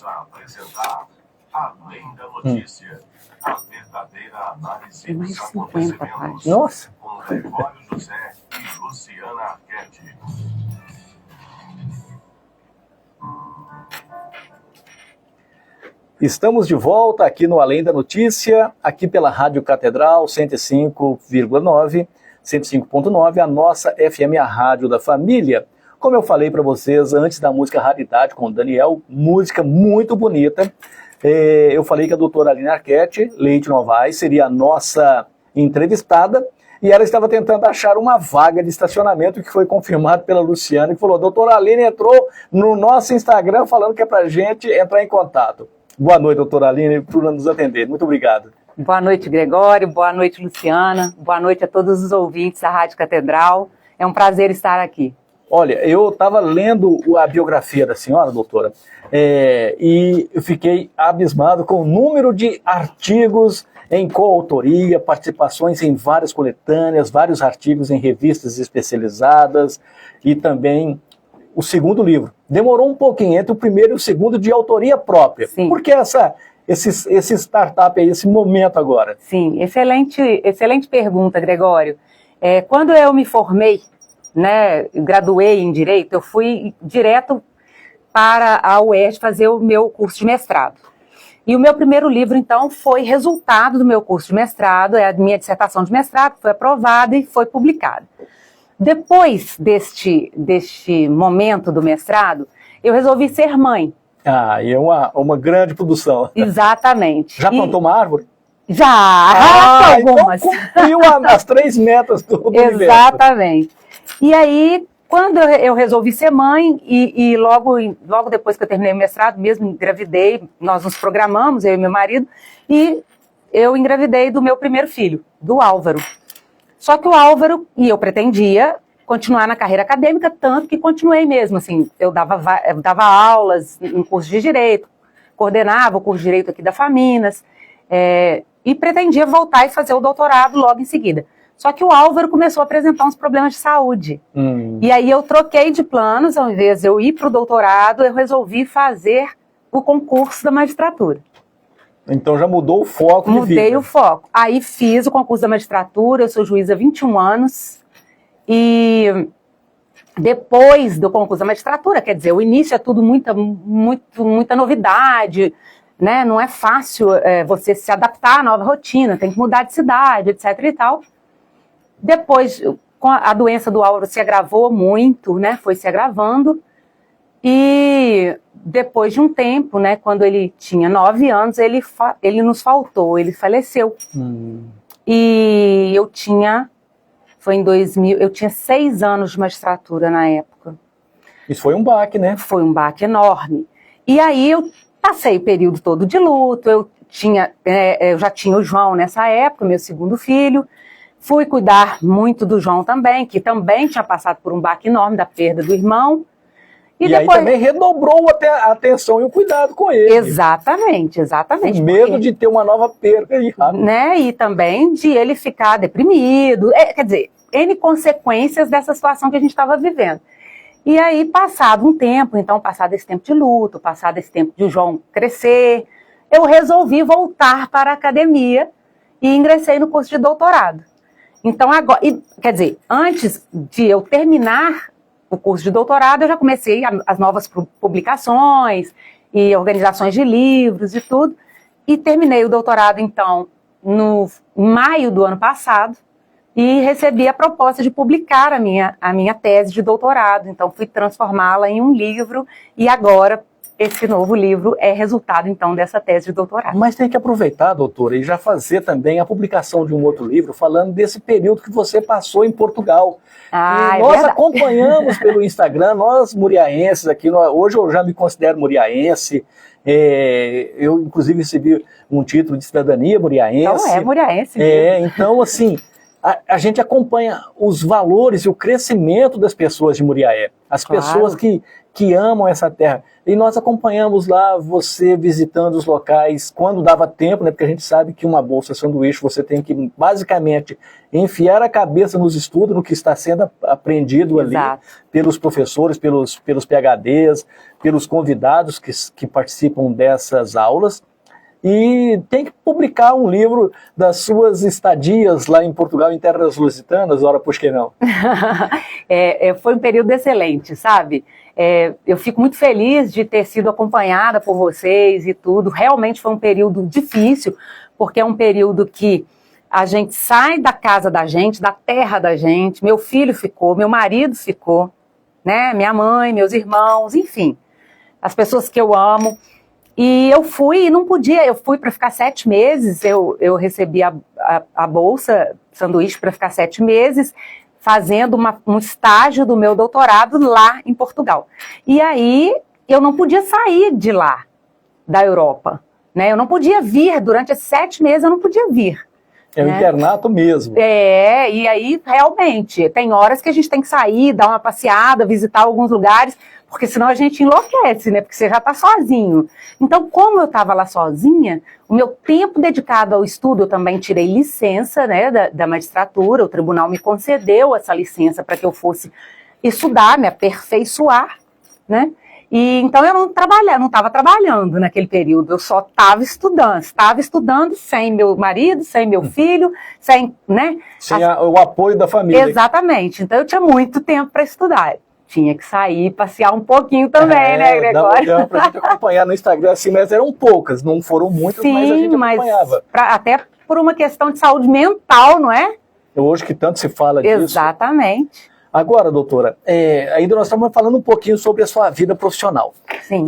a apresentar Além da Notícia, a verdadeira análise dos acontecimentos. Nossa! Com Gregório José e Luciana Arquette. Estamos de volta aqui no Além da Notícia, aqui pela Rádio Catedral 105,9, 105.9, a nossa FM, a rádio da família. Como eu falei para vocês antes da música Raridade com o Daniel, música muito bonita. Eu falei que a doutora Aline Arquette Leite Novaes seria a nossa entrevistada e ela estava tentando achar uma vaga de estacionamento que foi confirmado pela Luciana, que falou: doutora Aline entrou no nosso Instagram falando que é para a gente entrar em contato. Boa noite, doutora Aline, por nos atender. Muito obrigado. Boa noite, Gregório. Boa noite, Luciana. Boa noite a todos os ouvintes da Rádio Catedral. É um prazer estar aqui. Olha, eu estava lendo a biografia da senhora, doutora, e eu fiquei abismado com o número de artigos em coautoria, participações em várias coletâneas, vários artigos em revistas especializadas e também o segundo livro. Demorou um pouquinho entre o primeiro e o segundo de autoria própria. Sim. Por que esse startup aí, esse momento agora? Sim, excelente pergunta, Gregório. Quando eu me formei, né, graduei em Direito, eu fui direto para a UERJ fazer o meu curso de mestrado. E o meu primeiro livro, então, foi resultado do meu curso de mestrado, é a minha dissertação de mestrado, foi aprovada e foi publicada. Depois deste momento do mestrado, eu resolvi ser mãe. Ah, e é uma grande produção. Exatamente. Já plantou uma árvore? Já, algumas. Então cumpriu as 3 metas do universo. Exatamente. E aí, quando eu resolvi ser mãe, e logo depois que eu terminei o mestrado, mesmo engravidei, nós nos programamos, eu e meu marido, e eu engravidei do meu primeiro filho, do Álvaro. Só que o Álvaro, e eu pretendia continuar na carreira acadêmica, tanto que continuei mesmo, assim, eu dava aulas em curso de Direito, coordenava o curso de Direito aqui da Faminas, e pretendia voltar e fazer o doutorado logo em seguida. Só que o Álvaro começou a apresentar uns problemas de saúde. E aí eu troquei de planos, ao invés de eu ir para o doutorado, eu resolvi fazer o concurso da magistratura. Então já mudou o foco de vida. Mudei o foco. Aí fiz o concurso da magistratura, eu sou juíza há 21 anos. E depois do concurso da magistratura, quer dizer, o início é tudo muita novidade, né? Não é fácil você se adaptar à nova rotina, tem que mudar de cidade, etc. e tal. Depois, a doença do Álvaro se agravou muito, né? Foi se agravando. E depois de um tempo, né? Quando ele tinha 9 anos, ele nos faltou, ele faleceu. E eu tinha 6 anos de magistratura na época. Isso foi um baque, né? Foi um baque enorme. E aí eu passei o período todo de luto, eu já tinha o João nessa época, meu segundo filho. Fui cuidar muito do João também, que também tinha passado por um baque enorme da perda do irmão. E depois, aí também redobrou a atenção e o cuidado com ele. Exatamente. Com medo de ter uma nova perda aí, né? E também de ele ficar deprimido. Quer dizer, N consequências dessa situação que a gente estava vivendo. E aí, passado um tempo, então, passado esse tempo de luto, passado esse tempo de o João crescer, eu resolvi voltar para a academia e ingressei no curso de doutorado. Então, agora, quer dizer, antes de eu terminar o curso de doutorado, eu já comecei as novas publicações e organizações de livros e tudo, e terminei o doutorado, então, no maio do ano passado, e recebi a proposta de publicar a minha tese de doutorado. Então, fui transformá-la em um livro, e agora esse novo livro é resultado, então, dessa tese de doutorado. Mas tem que aproveitar, doutora, e já fazer também a publicação de um outro livro falando desse período que você passou em Portugal. E nós acompanhamos pelo Instagram, nós muriaenses aqui, hoje eu já me considero muriaense, eu inclusive recebi um título de cidadania muriaense. Então muriaense mesmo. Então, assim, a gente acompanha os valores e o crescimento das pessoas de Muriaé, as Claro. pessoas que amam essa terra. E nós acompanhamos lá você visitando os locais quando dava tempo, né? Porque a gente sabe que uma bolsa sanduíche você tem que basicamente enfiar a cabeça nos estudos, no que está sendo aprendido ali Exato. pelos professores, pelos PhDs, pelos convidados que participam dessas aulas. E tem que publicar um livro das suas estadias lá em Portugal, em terras lusitanas, ora, por que não? Foi um período excelente, sabe? Eu fico muito feliz de ter sido acompanhada por vocês e tudo. Realmente foi um período difícil, porque é um período que a gente sai da casa da gente, da terra da gente. Meu filho ficou, meu marido ficou, né? Minha mãe, meus irmãos, enfim, as pessoas que eu amo. E eu fui e não podia, eu fui para ficar 7 meses, eu recebi a bolsa sanduíche para ficar 7 meses, fazendo um estágio do meu doutorado lá em Portugal. E aí eu não podia sair de lá, da Europa, né? Eu não podia vir, durante esses 7 meses eu não podia vir. É o né? internato mesmo. E aí realmente, tem horas que a gente tem que sair, dar uma passeada, visitar alguns lugares, porque senão a gente enlouquece, né? Porque você já está sozinho. Então, como eu estava lá sozinha, o meu tempo dedicado ao estudo, eu também tirei licença, né, da magistratura, o tribunal me concedeu essa licença para que eu fosse estudar, me aperfeiçoar, né? E então eu não estava trabalhando naquele período, eu só estava estudando sem meu marido, sem meu filho, sem, né? Sem o apoio da família. Exatamente, então eu tinha muito tempo para estudar. Tinha que sair, passear um pouquinho também, né, Gregório? Dava pra gente acompanhar no Instagram, assim, mas eram poucas, não foram muitas, Sim, mas a gente acompanhava. Até por uma questão de saúde mental, não é? Hoje que tanto se fala disso. Exatamente. Agora, doutora, ainda nós estamos falando um pouquinho sobre a sua vida profissional. Sim.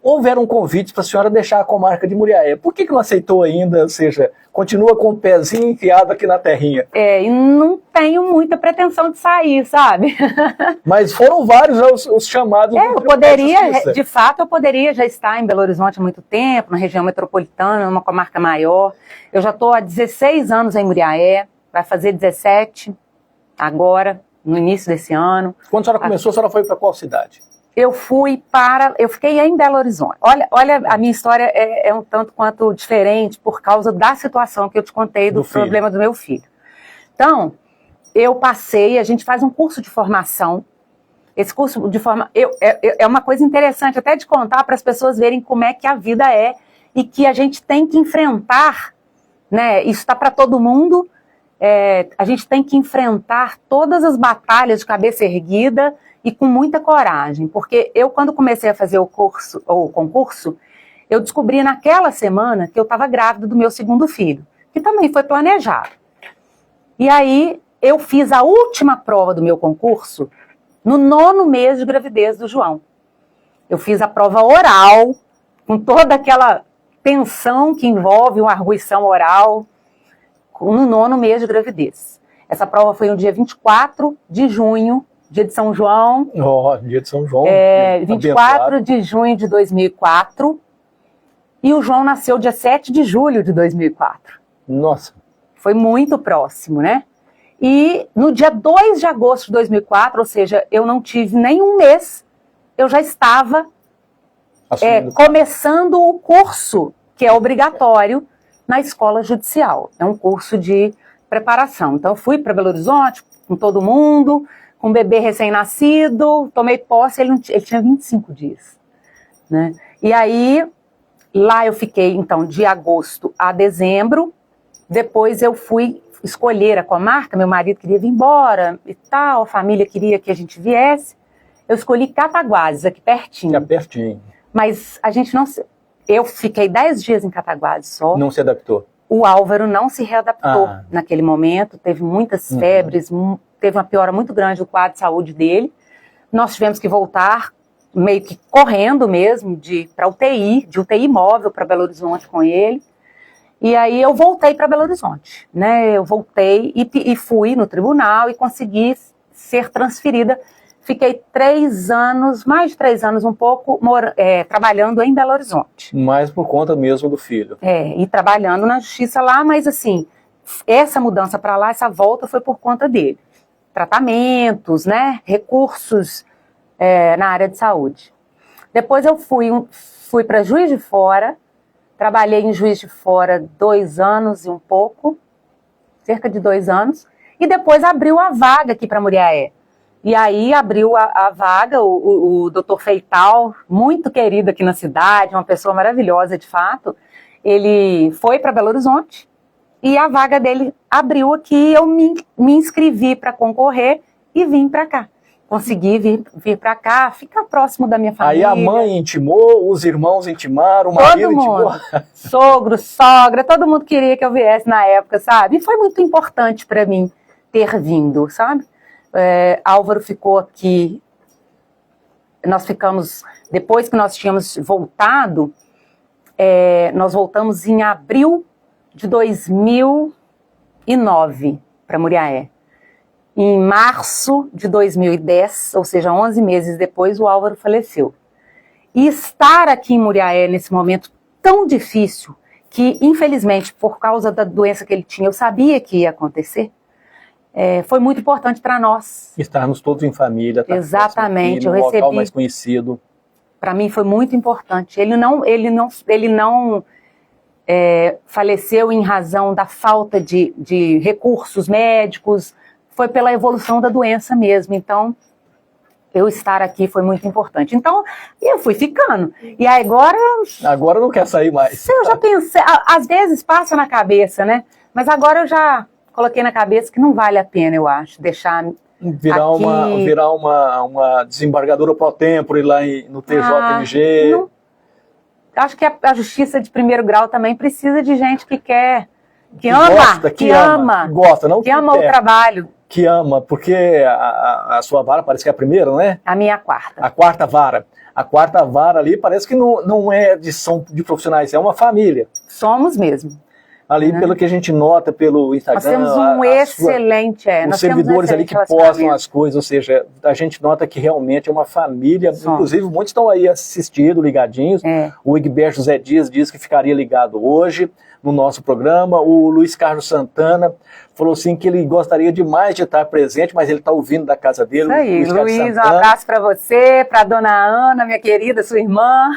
Houveram convites para a senhora deixar a comarca de Muriaé. Por que não aceitou ainda? Ou seja, continua com o pezinho enfiado aqui na terrinha? E não tenho muita pretensão de sair, sabe? Mas foram vários os chamados. Eu poderia, de fato, eu poderia já estar em Belo Horizonte há muito tempo, na região metropolitana, numa comarca maior. Eu já estou há 16 anos em Muriaé, vai fazer 17 agora, no início desse ano. Quando a senhora começou, a senhora foi para qual cidade? Eu fiquei em Belo Horizonte. Olha, a minha história é um tanto quanto diferente por causa da situação que eu te contei do problema do meu filho. Então, a gente faz um curso de formação. Esse curso de formação é uma coisa interessante até de contar para as pessoas verem como é que a vida é e que a gente tem que enfrentar, né? Isso está para todo mundo. A gente tem que enfrentar todas as batalhas de cabeça erguida e com muita coragem, porque eu, quando comecei a fazer o concurso, eu descobri naquela semana que eu estava grávida do meu segundo filho, que também foi planejado. E aí, eu fiz a última prova do meu concurso no 9º mês de gravidez do João. Eu fiz a prova oral, com toda aquela tensão que envolve uma arguição oral, no 9º mês de gravidez. Essa prova foi no dia 24 de junho, dia de São João. Dia de São João. 24 de junho de 2004. E o João nasceu dia 7 de julho de 2004. Nossa. Foi muito próximo, né? E no dia 2 de agosto de 2004, ou seja, eu não tive nem um mês, eu já estava começando o curso, que é obrigatório, na escola judicial. É um curso de preparação. Então, eu fui para Belo Horizonte com todo mundo, com um bebê recém-nascido, tomei posse, ele tinha 25 dias. Né? E aí, lá eu fiquei, então, de agosto a dezembro. Depois eu fui escolher a comarca, meu marido queria vir embora e tal, a família queria que a gente viesse. Eu escolhi Cataguases, aqui pertinho. Que é pertinho. Mas a gente não... Eu fiquei 10 dias em Cataguases só. Não se adaptou? O Álvaro não se readaptou naquele momento, teve muitas febres, teve uma piora muito grande do quadro de saúde dele. Nós tivemos que voltar, meio que correndo mesmo, para UTI, de UTI móvel para Belo Horizonte com ele. E aí eu voltei para Belo Horizonte, né? Eu voltei e fui no tribunal e consegui ser transferida. Fiquei 3 anos, mais de 3 anos um pouco, trabalhando em Belo Horizonte. Mas por conta mesmo do filho. E trabalhando na justiça lá, mas assim, essa mudança para lá, essa volta foi por conta dele. Tratamentos, né, recursos na área de saúde. Depois eu fui para Juiz de Fora, trabalhei em Juiz de Fora 2 anos e um pouco, cerca de 2 anos, e depois abriu a vaga aqui para Muriaé. E aí abriu a vaga, o Dr. Feital, muito querido aqui na cidade, uma pessoa maravilhosa de fato, ele foi para Belo Horizonte e a vaga dele abriu aqui, eu me inscrevi para concorrer e vim para cá. Consegui vir para cá, ficar próximo da minha família. Aí a mãe intimou, os irmãos intimaram, o marido intimou. Sogro, sogra, todo mundo queria que eu viesse na época, sabe? E foi muito importante para mim ter vindo, sabe? Álvaro ficou aqui, nós ficamos, depois que nós tínhamos voltado, nós voltamos em abril de 2009 para Muriaé. Em março de 2010, ou seja, 11 meses depois, o Álvaro faleceu. E estar aqui em Muriaé nesse momento tão difícil, que infelizmente por causa da doença que ele tinha, eu sabia que ia acontecer, foi muito importante para nós. Estarmos todos em família. Exatamente, eu recebi. Local mais conhecido. Para mim foi muito importante. Ele não faleceu em razão da falta de recursos médicos, foi pela evolução da doença mesmo. Então, eu estar aqui foi muito importante. Então, eu fui ficando. E agora... Agora não quer sair mais. Eu já pensei, às vezes passa na cabeça, né? Mas agora eu já coloquei na cabeça que não vale a pena, eu acho, deixar virar uma desembargadora pro tempore lá no TJMG. Acho que a justiça de primeiro grau também precisa de gente que quer, que ama o trabalho. Que ama, porque a sua vara parece que é a primeira, né? A minha quarta. A quarta vara. A quarta vara ali parece que não é de profissionais, é uma família. Somos mesmo. Ali, pelo que a gente nota pelo Instagram... Nós temos um excelente... os servidores ali que postam as coisas, ou seja, a gente nota que realmente é uma família. Inclusive, muitos estão aí assistindo, ligadinhos. O Egberto José Dias disse que ficaria ligado hoje no nosso programa. O Luiz Carlos Santana falou assim que ele gostaria demais de estar presente, mas ele está ouvindo da casa dele. Isso aí, Luiz, um abraço para você, para a dona Ana, minha querida, sua irmã.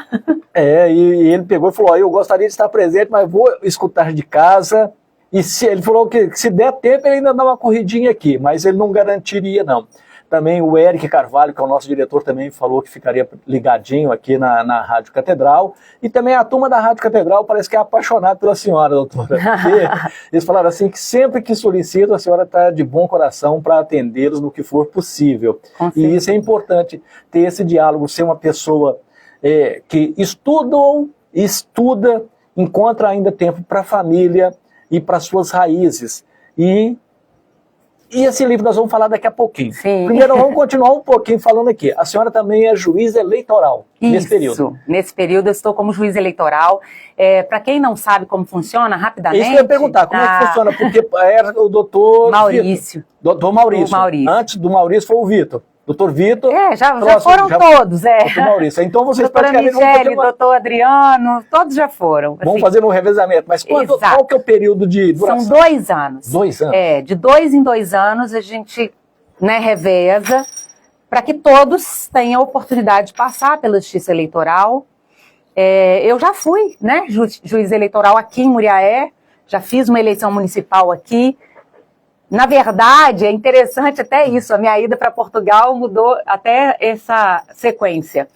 E ele pegou e falou, eu gostaria de estar presente, mas vou escutar de casa. E ele falou que se der tempo ele ainda dá uma corridinha aqui, mas ele não garantiria não. Também o Eric Carvalho, que é o nosso diretor, também falou que ficaria ligadinho aqui na Rádio Catedral. E também a turma da Rádio Catedral parece que é apaixonada pela senhora, doutora. Eles falaram assim que sempre que solicitam, a senhora está de bom coração para atendê-los no que for possível. E isso é importante, ter esse diálogo, ser uma pessoa que estuda, encontra ainda tempo para a família e para suas raízes. E esse livro nós vamos falar daqui a pouquinho. Sim. Primeiro vamos continuar um pouquinho falando aqui. A senhora também é juiz eleitoral nesse período. Nesse período eu estou como juiz eleitoral. Para quem não sabe como funciona, rapidamente... Isso que eu ia perguntar, como é que funciona? Porque era o doutor... Maurício. Doutor Maurício. Antes do Maurício foi o Vitor. Doutor Vitor... já foram todos, Doutor Maurício. Então vocês doutora Michele, doutor Adriano, todos já foram. Vamos assim, fazer um revezamento. Mas qual que é o período de duração? São 2 anos. 2 anos? De 2 em 2 anos a gente reveza para que todos tenham a oportunidade de passar pela justiça eleitoral. Eu já fui juiz eleitoral aqui em Muriaé, já fiz uma eleição municipal aqui. Na verdade, é interessante até isso, a minha ida para Portugal mudou até essa sequência,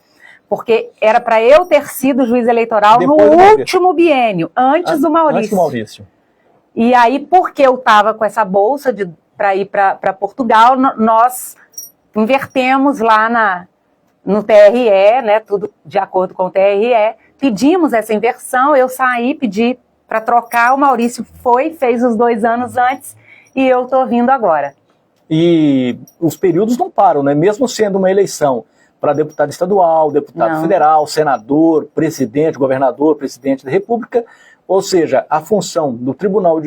porque era para eu ter sido juiz eleitoral no último biênio, antes do Maurício. Antes do Maurício. E aí, porque eu estava com essa bolsa para ir para Portugal, nós invertemos lá no TRE, tudo de acordo com o TRE, pedimos essa inversão, eu saí, pedi para trocar, o Maurício fez os 2 anos antes, e eu estou vindo agora. E os períodos não param, né? Mesmo sendo uma eleição para deputado estadual, deputado federal, senador, presidente, governador, presidente da República, ou seja, a função do Tribunal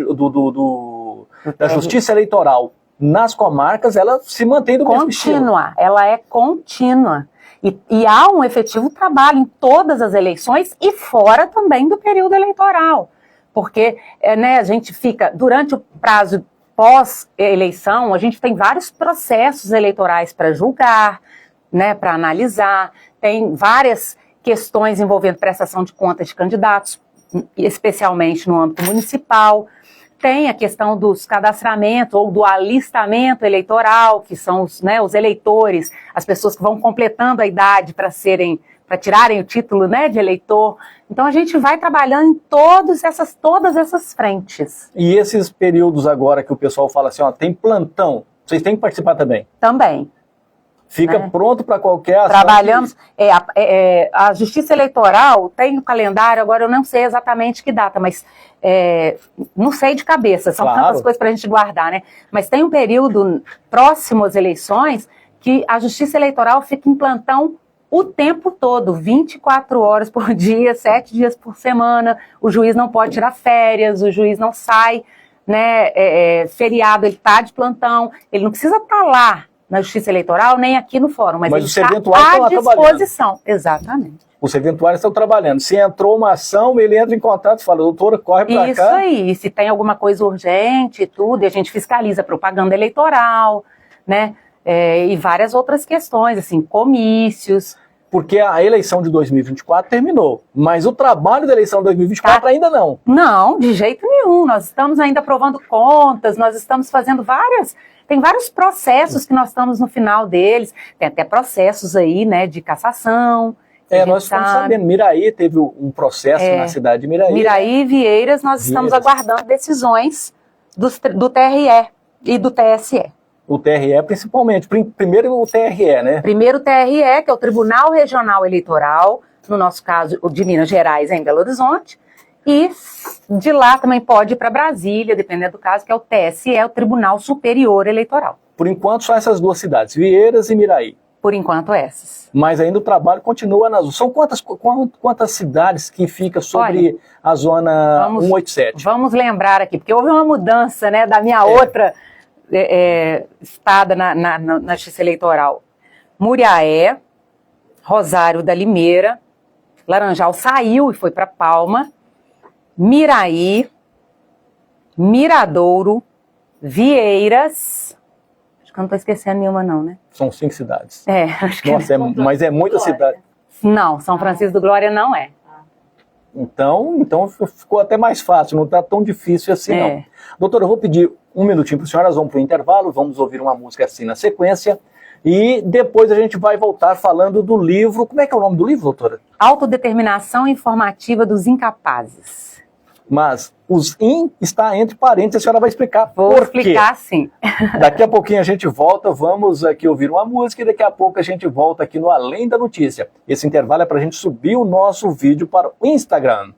da Justiça Eleitoral nas comarcas, ela se mantém do mesmo estilo. Ela é contínua. E há um efetivo trabalho em todas as eleições e fora também do período eleitoral. porque né, a gente fica, durante o prazo pós-eleição, a gente tem vários processos eleitorais para julgar, né, para analisar, tem várias questões envolvendo prestação de contas de candidatos, especialmente no âmbito municipal. Tem a questão dos cadastramentos ou do alistamento eleitoral, que são os, né, os eleitores, as pessoas que vão completando a idade para tirarem o título, né, de eleitor. Então a gente vai trabalhando em todas essas frentes. E esses períodos agora que o pessoal fala assim, ó, tem plantão, vocês têm que participar também? Também. Fica né? Pronto para qualquer ação. Trabalhamos. A Justiça Eleitoral tem o calendário, agora eu não sei exatamente que data, mas não sei de cabeça, são tantas coisas para a gente guardar, né? Mas tem um período próximo às eleições que a Justiça Eleitoral fica em plantão o tempo todo, 24 horas por dia, 7 dias por semana. O juiz não pode tirar férias, o juiz não sai, né? Feriado, ele está de plantão, ele não precisa estar lá na Justiça Eleitoral, nem aqui no fórum, mas ele está à disposição. Exatamente. Os serventuários estão trabalhando. Se entrou uma ação, ele entra em contato e fala, doutora, corre para cá. Isso aí, se tem alguma coisa urgente e tudo, e a gente fiscaliza propaganda eleitoral, né? E várias outras questões, assim, comícios. Porque a eleição de 2024 terminou, mas o trabalho da eleição de 2024 ainda não. Não, de jeito nenhum. Nós estamos ainda aprovando contas, nós estamos fazendo tem vários processos que nós estamos no final deles. Tem até processos aí, né, de cassação. Nós estamos sabendo. Miraí teve um processo na cidade de Miraí. Miraí e Vieiras, nós estamos aguardando decisões do TRE e do TSE. O TRE principalmente. Primeiro o TRE, né? Primeiro o TRE, que é o Tribunal Regional Eleitoral, no nosso caso, o de Minas Gerais, em Belo Horizonte. E de lá também pode ir para Brasília, dependendo do caso, que é o TSE, o Tribunal Superior Eleitoral. Por enquanto, só essas duas cidades, Vieiras e Miraí. Por enquanto, essas. Mas ainda o trabalho continua nas... São quantas cidades que fica sobre a zona 187? Vamos lembrar aqui, porque houve uma mudança, né, da minha outra estada na Justiça Eleitoral. Muriaé, Rosário da Limeira, Laranjal saiu e foi para Palma, Miraí, Miradouro, Vieiras, acho que eu não estou esquecendo nenhuma não, né? São 5 cidades. Acho que Nossa, mas é muita cidade. Não, São Francisco do Glória não é. Então ficou até mais fácil, não está tão difícil assim não. Doutora, eu vou pedir um minutinho para a senhora, nós vamos para o intervalo, vamos ouvir uma música assim na sequência, e depois a gente vai voltar falando do livro. Como é que é o nome do livro, doutora? Autodeterminação Informativa dos Incapazes. Mas os in está entre parênteses, a senhora vai explicar por quê. Vou explicar sim. Daqui a pouquinho a gente volta, vamos aqui ouvir uma música e daqui a pouco a gente volta aqui no Além da Notícia. Esse intervalo é para a gente subir o nosso vídeo para o Instagram.